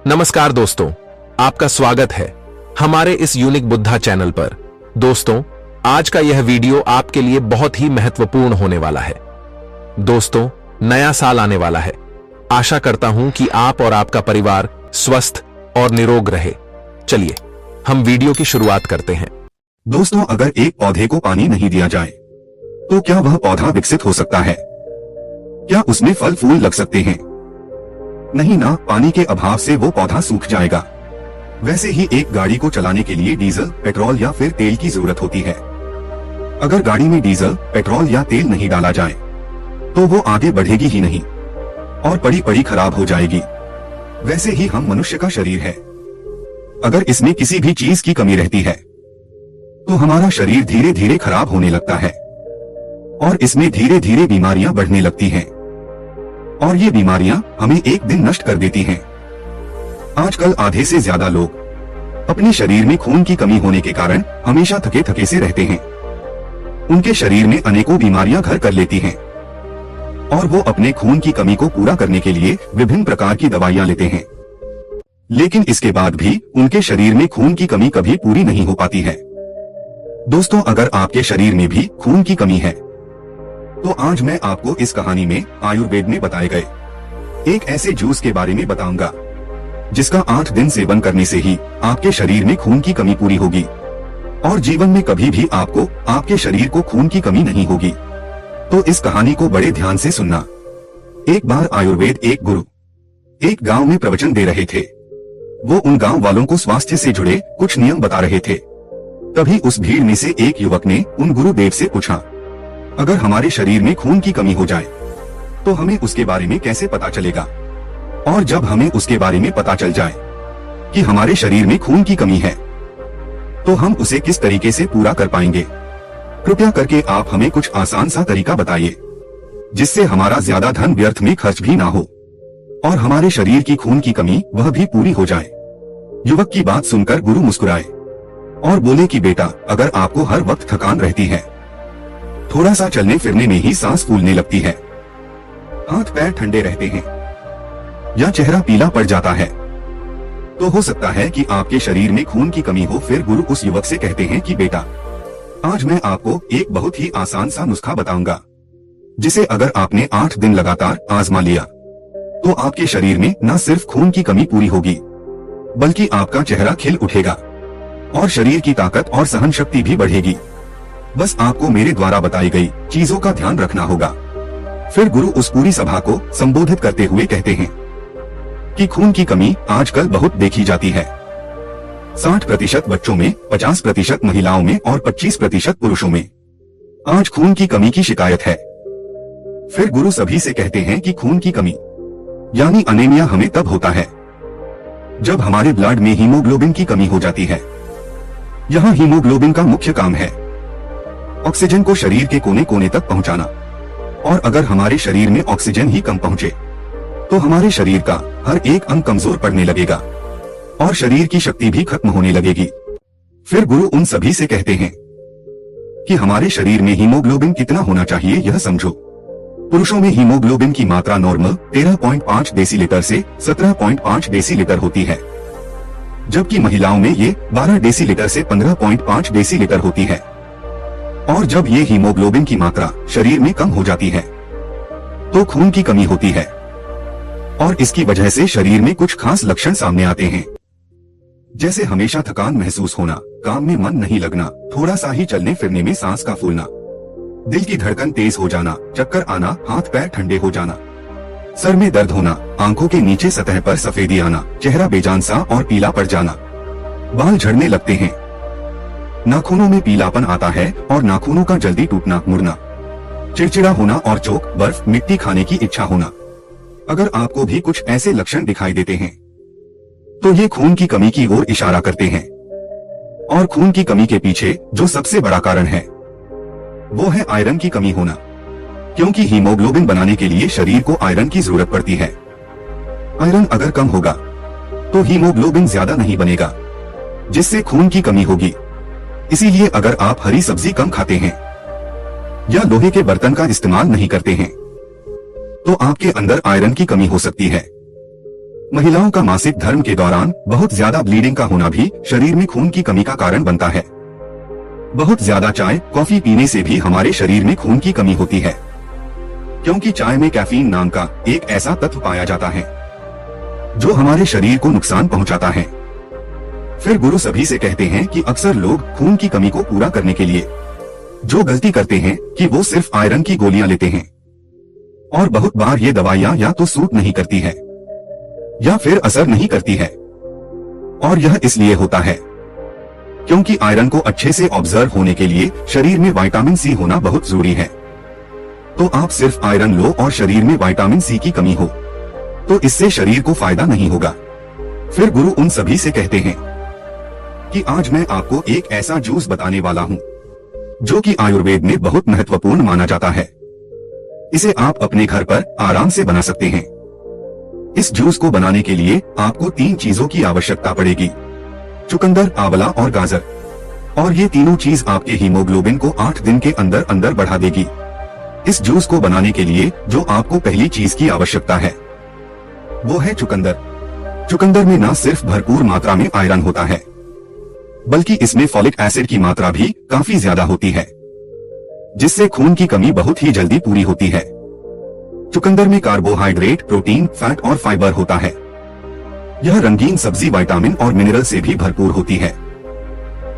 नमस्कार दोस्तों, आपका स्वागत है हमारे इस यूनिक बुद्धा चैनल पर। दोस्तों, आज का यह वीडियो आपके लिए बहुत ही महत्वपूर्ण होने वाला है। दोस्तों, नया साल आने वाला है। आशा करता हूं कि आप और आपका परिवार स्वस्थ और निरोग रहे। चलिए हम वीडियो की शुरुआत करते हैं। दोस्तों, अगर एक पौधे को पानी नहीं दिया जाए तो क्या वह पौधा विकसित हो सकता है? क्या उसमें फल फूल लग सकते हैं? नहीं ना, पानी के अभाव से वो पौधा सूख जाएगा। वैसे ही एक गाड़ी को चलाने के लिए डीजल, पेट्रोल या फिर तेल की जरूरत होती है। अगर गाड़ी में डीजल, पेट्रोल या तेल नहीं डाला जाए तो वो आगे बढ़ेगी ही नहीं और पड़ी पड़ी खराब हो जाएगी। वैसे ही हम मनुष्य का शरीर है। अगर इसमें किसी भी चीज की कमी रहती है तो हमारा शरीर धीरे धीरे खराब होने लगता है और इसमें धीरे धीरे बीमारियां बढ़ने लगती हैं और ये बीमारियां हमें एक दिन नष्ट कर देती हैं। आजकल आधे से ज्यादा लोग अपने शरीर में खून की कमी होने के कारण हमेशा थके थके से रहते हैं। उनके शरीर में अनेकों बीमारियां घर कर लेती हैं और वो अपने खून की कमी को पूरा करने के लिए विभिन्न प्रकार की दवाइयां लेते हैं, लेकिन इसके बाद भी उनके शरीर में खून की कमी कभी पूरी नहीं हो पाती है। दोस्तों, अगर आपके शरीर में भी खून की कमी है तो आज मैं आपको इस कहानी में आयुर्वेद में बताए गए एक ऐसे जूस के बारे में बताऊंगा जिसका 8 दिन सेवन करने से ही आपके शरीर में खून की कमी पूरी होगी और जीवन में कभी भी आपको आपके शरीर को खून की कमी नहीं होगी। तो इस कहानी को बड़े ध्यान से सुनना। एक बार आयुर्वेद एक गुरु एक गांव में प्रवचन दे रहे थे। वो उन गांव वालों को स्वास्थ्य से जुड़े कुछ नियम बता रहे थे। तभी उस भीड़ में से एक युवक ने उन गुरुदेव से पूछा, अगर हमारे शरीर में खून की कमी हो जाए तो हमें उसके बारे में कैसे पता चलेगा? और जब हमें उसके बारे में पता चल जाए कि हमारे शरीर में खून की कमी है तो हम उसे किस तरीके से पूरा कर पाएंगे? कृपया करके आप हमें कुछ आसान सा तरीका बताइए जिससे हमारा ज्यादा धन व्यर्थ में खर्च भी ना हो और हमारे शरीर की खून की कमी वह भी पूरी हो जाए। युवक की बात सुनकर गुरु मुस्कुराए और बोले कि बेटा, अगर आपको हर वक्त थकान रहती है, थोड़ा सा चलने फिरने में ही सांस फूलने लगती है, हाथ पैर ठंडे रहते हैं या चेहरा पीला पड़ जाता है, तो हो सकता है कि आपके शरीर में खून की कमी हो। फिर गुरु उस युवक से कहते हैं कि बेटा, आज मैं आपको एक बहुत ही आसान सा नुस्खा बताऊंगा जिसे अगर आपने 8 दिन लगातार आजमा लिया तो आपके शरीर में न सिर्फ खून की कमी पूरी होगी बल्कि आपका चेहरा खिल उठेगा और शरीर की ताकत और सहन शक्ति भी बढ़ेगी। बस आपको मेरे द्वारा बताई गई चीजों का ध्यान रखना होगा। फिर गुरु उस पूरी सभा को संबोधित करते हुए कहते हैं कि खून की कमी आजकल बहुत देखी जाती है। 60% बच्चों में, 50% महिलाओं में और 25% पुरुषों में आज खून की कमी की शिकायत है। फिर गुरु सभी से कहते हैं कि खून की कमी यानी अनीमिया हमें तब होता है जब हमारे ब्लड में हीमोग्लोबिन की कमी हो जाती है। यहाँ हीमोग्लोबिन का मुख्य काम है ऑक्सीजन को शरीर के कोने कोने तक पहुंचाना, और अगर हमारे शरीर में ऑक्सीजन ही कम पहुंचे तो हमारे शरीर का हर एक अंग कमजोर पड़ने लगेगा और शरीर की शक्ति भी खत्म होने लगेगी। फिर गुरु उन सभी से कहते हैं कि हमारे शरीर में हीमोग्लोबिन कितना होना चाहिए यह समझो। पुरुषों में हीमोग्लोबिन की मात्रा नॉर्मल 13.5 डेसीलीटर से 17.5 डेसीलीटर होती है, जबकि महिलाओं में ये 12 डेसीलीटर से 15.5 डेसीलीटर होती है। और जब ये हीमोग्लोबिन की मात्रा शरीर में कम हो जाती है तो खून की कमी होती है और इसकी वजह से शरीर में कुछ खास लक्षण सामने आते हैं, जैसे हमेशा थकान महसूस होना, काम में मन नहीं लगना, थोड़ा सा ही चलने फिरने में सांस का फूलना, दिल की धड़कन तेज हो जाना, चक्कर आना, हाथ पैर ठंडे हो जाना, सर में दर्द होना, आंखों के नीचे सतह पर सफेदी आना, चेहरा बेजान सा और पीला पड़ जाना, बाल झड़ने लगते हैं, नाखूनों में पीलापन आता है और नाखूनों का जल्दी टूटना मुड़ना, चिड़चिड़ा होना और चोक, बर्फ, मिट्टी खाने की इच्छा होना। अगर आपको भी कुछ ऐसे लक्षण दिखाई देते हैं तो ये खून की कमी की ओर इशारा करते हैं। और खून की कमी के पीछे जो सबसे बड़ा कारण है वो है आयरन की कमी होना, क्योंकि हीमोग्लोबिन बनाने के लिए शरीर को आयरन की जरूरत पड़ती है। आयरन अगर कम होगा तो हीमोग्लोबिन ज्यादा नहीं बनेगा, जिससे खून की कमी होगी। इसीलिए अगर आप हरी सब्जी कम खाते हैं या लोहे के बर्तन का इस्तेमाल नहीं करते हैं तो आपके अंदर आयरन की कमी हो सकती है। महिलाओं का मासिक धर्म के दौरान बहुत ज्यादा ब्लीडिंग का होना भी शरीर में खून की कमी का कारण बनता है। बहुत ज्यादा चाय कॉफी पीने से भी हमारे शरीर में खून की कमी होती है, क्योंकि चाय में कैफीन नाम का एक ऐसा तत्व पाया जाता है जो हमारे शरीर को नुकसान पहुंचाता है। फिर गुरु सभी से कहते हैं कि अक्सर लोग खून की कमी को पूरा करने के लिए जो गलती करते हैं कि वो सिर्फ आयरन की गोलियां लेते हैं, और बहुत बार ये दवाइयां या तो सूट नहीं करती है या फिर असर नहीं करती है। और यह इसलिए होता है क्योंकि आयरन को अच्छे से ऑब्जर्व होने के लिए शरीर में विटामिन सी होना बहुत जरूरी है। तो आप सिर्फ आयरन लो और शरीर में विटामिन सी की कमी हो तो इससे शरीर को फायदा नहीं होगा। फिर गुरु उन सभी से कहते हैं कि आज मैं आपको एक ऐसा जूस बताने वाला हूँ जो कि आयुर्वेद में बहुत महत्वपूर्ण माना जाता है। इसे आप अपने घर पर आराम से बना सकते हैं। इस जूस को बनाने के लिए आपको 3 चीजों की आवश्यकता पड़ेगी: चुकंदर, आंवला और गाजर। और ये तीनों चीज आपके हीमोग्लोबिन को 8 दिन के अंदर अंदर बढ़ा देगी। इस जूस को बनाने के लिए जो आपको पहली चीज की आवश्यकता है वो है चुकंदर। चुकंदर में न सिर्फ भरपूर मात्रा में आयरन होता है बल्कि इसमें फॉलिक एसिड की मात्रा भी काफी ज्यादा होती है, जिससे खून की कमी बहुत ही जल्दी पूरी होती है। चुकंदर में कार्बोहाइड्रेट, प्रोटीन, फैट और फाइबर होता है। यह रंगीन सब्जी विटामिन और मिनरल से भी भरपूर होती है।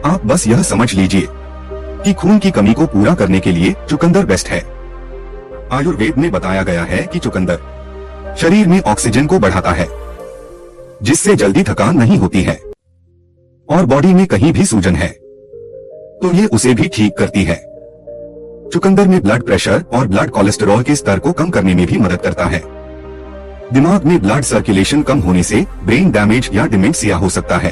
आप बस यह समझ लीजिए कि खून की कमी को पूरा करने के लिए चुकंदर बेस्ट है। आयुर्वेद में बताया गया है कि चुकंदर शरीर में ऑक्सीजन को बढ़ाता है, जिससे जल्दी थकान नहीं होती है, और बॉडी में कहीं भी सूजन है तो ये उसे भी ठीक करती है। चुकंदर में ब्लड प्रेशर और ब्लड कोलेस्टेरॉल के स्तर को कम करने में भी मदद करता है। दिमाग में ब्लड सर्कुलेशन कम होने से ब्रेन डैमेज या डिमेंशिया हो सकता है।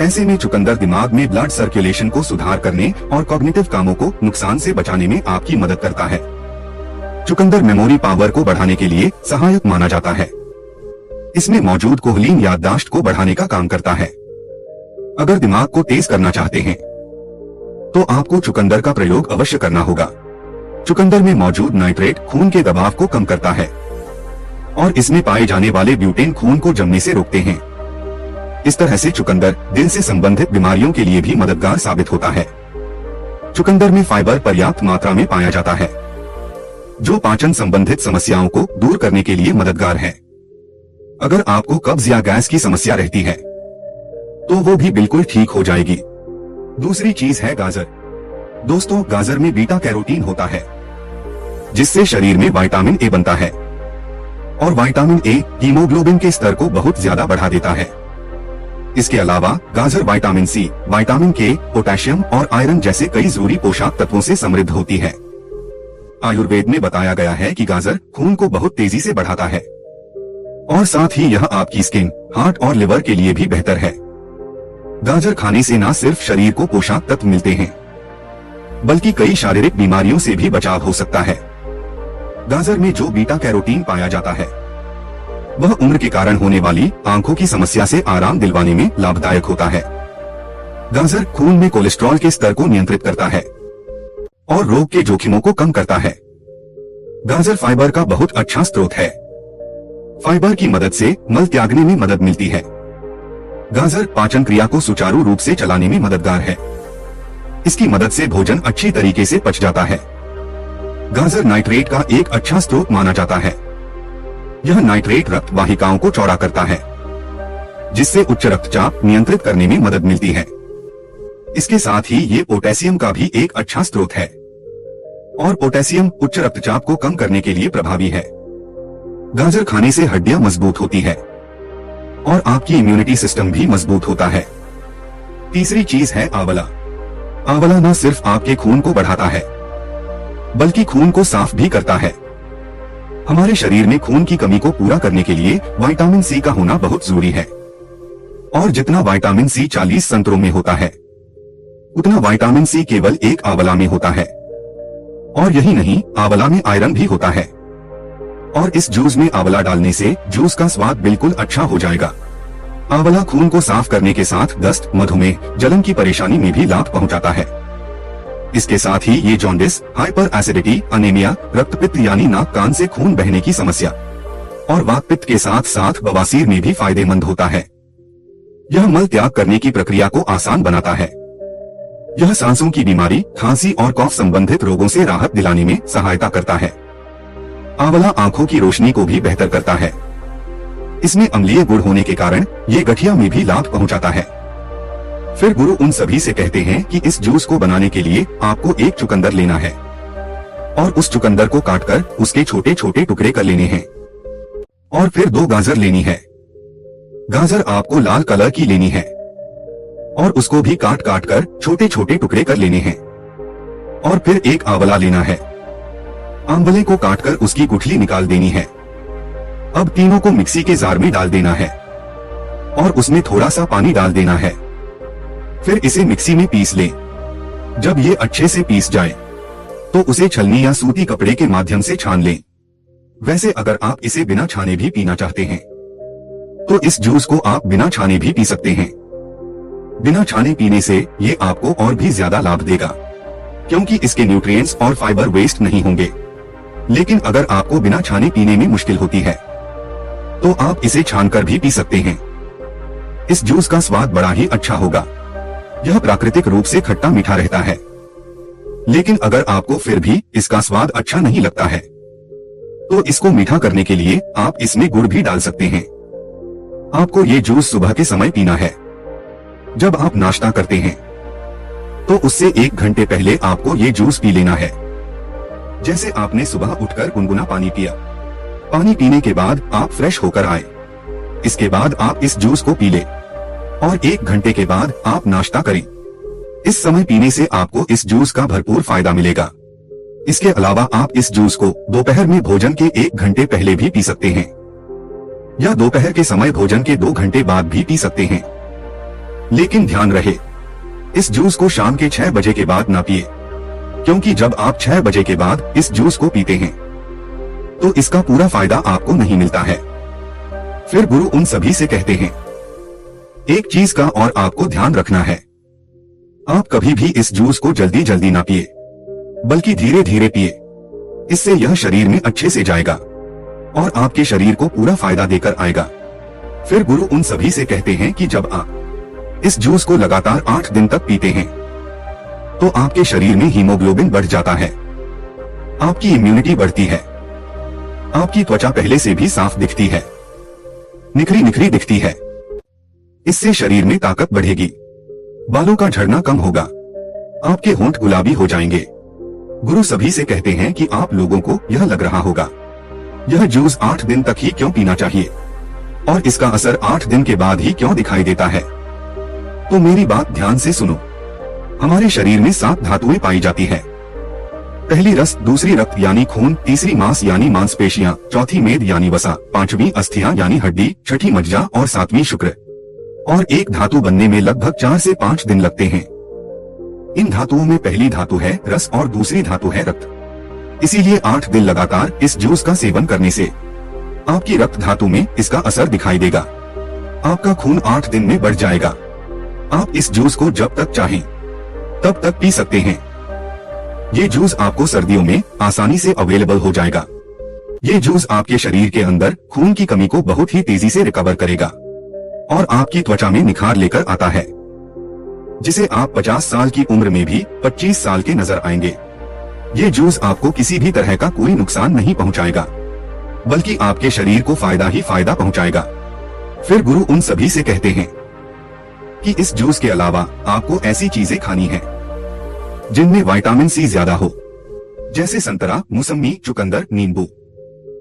ऐसे में चुकंदर दिमाग में ब्लड सर्कुलेशन को सुधार करने और कॉग्निटिव कामों को नुकसान से बचाने में आपकी मदद करता है। चुकंदर मेमोरी पावर को बढ़ाने के लिए सहायक माना जाता है। इसमें मौजूद कोलिन याददाश्त को बढ़ाने का काम करता है। अगर दिमाग को तेज करना चाहते हैं तो आपको चुकंदर का प्रयोग अवश्य करना होगा। चुकंदर में मौजूद नाइट्रेट खून के दबाव को कम करता है और इसमें पाए जाने वाले ब्यूटेन खून को जमने से रोकते हैं। इस तरह से चुकंदर दिल से संबंधित बीमारियों के लिए भी मददगार साबित होता है। चुकंदर में फाइबर पर्याप्त मात्रा में पाया जाता है, जो पाचन संबंधित समस्याओं को दूर करने के लिए मददगार है। अगर आपको कब्ज या गैस की समस्या रहती है तो वो भी बिल्कुल ठीक हो जाएगी। दूसरी चीज है गाजर। दोस्तों, गाजर में बीटा कैरोटीन होता है, जिससे शरीर में विटामिन ए बनता है, और विटामिन ए हीमोग्लोबिन के स्तर को बहुत ज्यादा बढ़ा देता है। इसके अलावा गाजर विटामिन सी, विटामिन के, पोटेशियम और आयरन जैसे कई जरूरी पोषक तत्वों से समृद्ध होती है। आयुर्वेद में बताया गया है कि गाजर खून को बहुत तेजी से बढ़ाता है और साथ ही यह आपकी स्किन, हार्ट और लिवर के लिए भी बेहतर है। गाजर खाने से न सिर्फ शरीर को पोषक तत्व मिलते हैं बल्कि कई शारीरिक बीमारियों से भी बचाव हो सकता है। गाजर में जो बीटा कैरोटीन पाया जाता है वह उम्र के कारण होने वाली आंखों की समस्या से आराम दिलवाने में लाभदायक होता है। गाजर खून में कोलेस्ट्रॉल के स्तर को नियंत्रित करता है और रोग के जोखिमों को कम करता है। गाजर फाइबर का बहुत अच्छा स्रोत है। फाइबर की मदद से मल त्यागने में मदद मिलती है। गाजर पाचन क्रिया को सुचारू रूप से चलाने में मददगार है। इसकी मदद से भोजन अच्छी तरीके से पच जाता है। गाजर नाइट्रेट का एक अच्छा स्रोत माना जाता है। यह नाइट्रेट रक्त वाहिकाओं को चौड़ा करता है, जिससे उच्च रक्तचाप नियंत्रित करने में मदद मिलती है। इसके साथ ही ये पोटेशियम का भी एक अच्छा स्रोत है, और पोटेशियम उच्च रक्तचाप को कम करने के लिए प्रभावी है। गाजर खाने से हड्डियां मजबूत होती है और आपकी इम्यूनिटी सिस्टम भी मजबूत होता है। तीसरी चीज है आंवला। आंवला न सिर्फ आपके खून को बढ़ाता है बल्कि खून को साफ भी करता है। हमारे शरीर में खून की कमी को पूरा करने के लिए विटामिन सी का होना बहुत जरूरी है, और जितना विटामिन सी 40 संतरों में होता है उतना विटामिन सी केवल एक आंवला में होता है। और यही नहीं, आंवला में आयरन भी होता है, और इस जूस में आंवला डालने से जूस का स्वाद बिल्कुल अच्छा हो जाएगा। आंवला खून को साफ करने के साथ दस्त, मधुमेह, जलन की परेशानी में भी लाभ पहुंचाता है। इसके साथ ही ये जॉन्डिस, हाइपर एसिडिटी, अनीमिया, रक्तपित्त यानी नाक कान से खून बहने की समस्या, और वातपित्त के साथ साथ बवासीर में भी फायदेमंद होता है। यह मल त्याग करने की प्रक्रिया को आसान बनाता है। यह सांसों की बीमारी, खांसी और कफ संबंधित रोगों से राहत दिलाने में सहायता करता है। आंवला आंखों की रोशनी को भी बेहतर करता है। इसमें अम्लीय गुण होने के कारण ये गठिया में भी लाभ पहुंचाता है। फिर गुरु उन सभी से कहते हैं कि इस जूस को बनाने के लिए आपको एक चुकंदर लेना है और उस चुकंदर को काटकर उसके छोटे छोटे टुकड़े कर लेने हैं। और फिर 2 गाजर लेनी है। गाजर आपको लाल कलर की लेनी है और उसको भी काट काट कर छोटे छोटे टुकड़े कर लेने हैं। और फिर एक आंवला लेना है। आंवले को काटकर उसकी गुठली निकाल देनी है। अब तीनों को मिक्सी के जार में डाल देना है और उसमें थोड़ा सा पानी डाल देना है। फिर इसे मिक्सी में पीस लें। जब ये अच्छे से पीस जाए तो उसे छलनी या सूती कपड़े के माध्यम से छान लें। वैसे अगर आप इसे बिना छाने भी पीना चाहते हैं तो इस जूस को आप बिना छाने भी पी सकते हैं। बिना छाने पीने से ये आपको और भी ज्यादा लाभ देगा, क्योंकि इसके न्यूट्रिएंट्स और फाइबर वेस्ट नहीं होंगे। लेकिन अगर आपको बिना छाने पीने में मुश्किल होती है तो आप इसे छानकर भी पी सकते हैं। इस जूस का स्वाद बड़ा ही अच्छा होगा। यह प्राकृतिक रूप से खट्टा मीठा रहता है। लेकिन अगर आपको फिर भी इसका स्वाद अच्छा नहीं लगता है तो इसको मीठा करने के लिए आप इसमें गुड़ भी डाल सकते हैं। आपको ये जूस सुबह के समय पीना है। जब आप नाश्ता करते हैं तो उससे 1 घंटे पहले आपको ये जूस पी लेना है। जैसे आपने सुबह उठकर गुनगुना पानी पिया। पानी पीने के बाद आप फ्रेश होकर आए। इसके बाद आप इस जूस को पी ले और 1 घंटे के बाद आप नाश्ता करें। इस समय पीने से आपको इस जूस का भरपूर फायदा मिलेगा। इसके अलावा आप इस जूस को दोपहर में भोजन के 1 घंटे पहले भी पी सकते हैं या दोपहर के समय भोजन के 2 घंटे बाद भी पी सकते हैं। लेकिन ध्यान रहे, इस जूस को शाम के 6 बजे के बाद ना पिए, क्योंकि जब आप 6 बजे के बाद इस जूस को पीते हैं तो इसका पूरा फायदा आपको नहीं मिलता है। फिर गुरु उन सभी से कहते हैं, एक चीज का और आपको ध्यान रखना है, आप कभी भी इस जूस को जल्दी जल्दी ना पिए, बल्कि धीरे धीरे पिए। इससे यह शरीर में अच्छे से जाएगा और आपके शरीर को पूरा फायदा देकर आएगा। फिर गुरु उन सभी से कहते हैं कि जब आप इस जूस को लगातार 8 दिन तक पीते हैं तो आपके शरीर में हीमोग्लोबिन बढ़ जाता है, आपकी इम्यूनिटी बढ़ती है, आपकी त्वचा पहले से भी साफ दिखती है, निखरी निखरी दिखती है। इससे शरीर में ताकत बढ़ेगी, बालों का झड़ना कम होगा, आपके होंठ गुलाबी हो जाएंगे। गुरु सभी से कहते हैं कि आप लोगों को यह लग रहा होगा यह जूस 8 दिन तक ही क्यों पीना चाहिए और इसका असर 8 दिन के बाद ही क्यों दिखाई देता है। तो मेरी बात ध्यान से सुनो। हमारे शरीर में 7 धातुएं पाई जाती है। पहली रस, दूसरी रक्त यानी खून, तीसरी मांस यानी मांसपेशियां, चौथी मेद यानी वसा, 5वीं अस्थियां यानी हड्डी, 6ठी मज्जा और 7वीं शुक्र। और एक धातु बनने में लगभग 4 से 5 दिन लगते हैं। इन धातुओं में पहली धातु है रस और दूसरी धातु है रक्त। इसीलिए 8 दिन लगातार इस जूस का सेवन करने से आपकी रक्त धातु में इसका असर दिखाई देगा। आपका खून 8 दिन में बढ़ जाएगा। आप इस जूस को जब तक चाहें तब तक पी सकते हैं। ये जूस आपको सर्दियों में आसानी से अवेलेबल हो जाएगा। ये जूस आपके शरीर के अंदर खून की कमी को बहुत ही तेजी से रिकवर करेगा और आपकी त्वचा में निखार लेकर आता है, जिसे आप 50 साल की उम्र में भी 25 साल के नजर आएंगे। ये जूस आपको किसी भी तरह का कोई नुकसान नहीं पहुंचाएगा, बल्कि आपके शरीर को फायदा ही फायदा पहुंचाएगा। फिर गुरु उन सभी से कहते हैं कि इस जूस के अलावा आपको ऐसी चीजें खानी है जिनमें विटामिन सी ज्यादा हो, जैसे संतरा, मौसमी, चुकंदर, नींबू।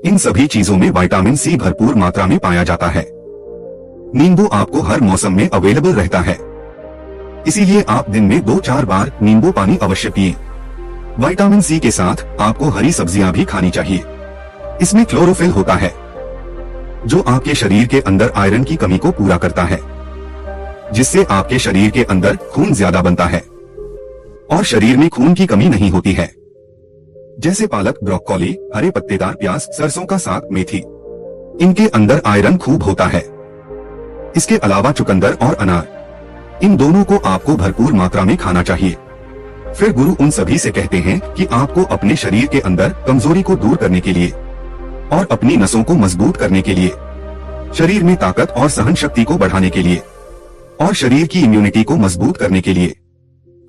इन सभी चीजों में विटामिन सी भरपूर मात्रा में पाया जाता है। नींबू आपको हर मौसम में अवेलेबल रहता है, इसीलिए आप दिन में 2-4 बार नींबू पानी अवश्य पिए। विटामिन सी के साथ आपको हरी सब्जियां भी खानी चाहिए। इसमें क्लोरोफिल होता है, जो आपके शरीर के अंदर आयरन की कमी को पूरा करता है, जिससे आपके शरीर के अंदर खून ज्यादा बनता है और शरीर में खून की कमी नहीं होती है। जैसे पालक, ब्रोकोली, हरे पत्तेदार प्याज, सरसों का साग, मेथी, इनके अंदर आयरन खूब होता है। इसके अलावा चुकंदर और अनार, इन दोनों को आपको भरपूर मात्रा में खाना चाहिए। फिर गुरु उन सभी से कहते हैं कि आपको अपने शरीर के अंदर कमजोरी को दूर करने के लिए और अपनी नसों को मजबूत करने के लिए, शरीर में ताकत और सहन शक्ति को बढ़ाने के लिए और शरीर की इम्यूनिटी को मजबूत करने के लिए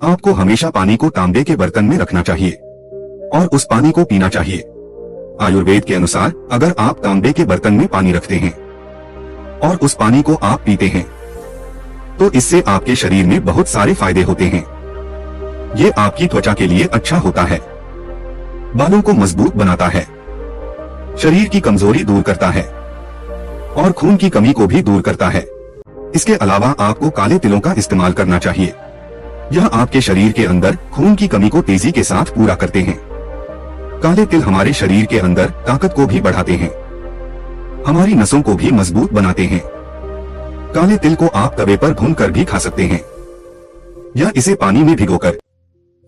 आपको हमेशा पानी को तांबे के बर्तन में रखना चाहिए और उस पानी को पीना चाहिए। आयुर्वेद के अनुसार अगर आप तांबे के बर्तन में पानी रखते हैं और उस पानी को आप पीते हैं तो इससे आपके शरीर में बहुत सारे फायदे होते हैं। ये आपकी त्वचा के लिए अच्छा होता है, बालों को मजबूत बनाता है, शरीर की कमजोरी दूर करता है और खून की कमी को भी दूर करता है। इसके अलावा आपको काले तिलों का इस्तेमाल करना चाहिए। यह आपके शरीर के अंदर खून की कमी को तेजी के साथ पूरा करते हैं। काले तिल हमारे शरीर के अंदर ताकत को भी बढ़ाते हैं, हमारी नसों को भी मजबूत बनाते हैं। काले तिल को आप तवे पर भूनकर भी खा सकते हैं या इसे पानी में भिगोकर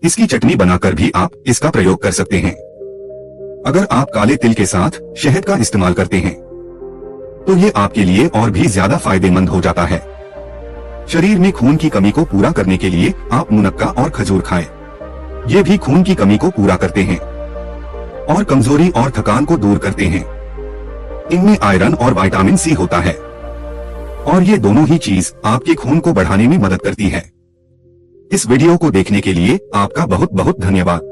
इसकी चटनी बनाकर भी आप इसका प्रयोग कर सकते हैं। अगर आप काले तिल के साथ शहद का इस्तेमाल करते हैं तो ये आपके लिए और भी ज्यादा फायदेमंद हो जाता है। शरीर में खून की कमी को पूरा करने के लिए आप मुनक्का और खजूर खाएं। ये भी खून की कमी को पूरा करते हैं और कमजोरी और थकान को दूर करते हैं। इनमें आयरन और विटामिन सी होता है और ये दोनों ही चीज आपके खून को बढ़ाने में मदद करती है। इस वीडियो को देखने के लिए आपका बहुत बहुत धन्यवाद।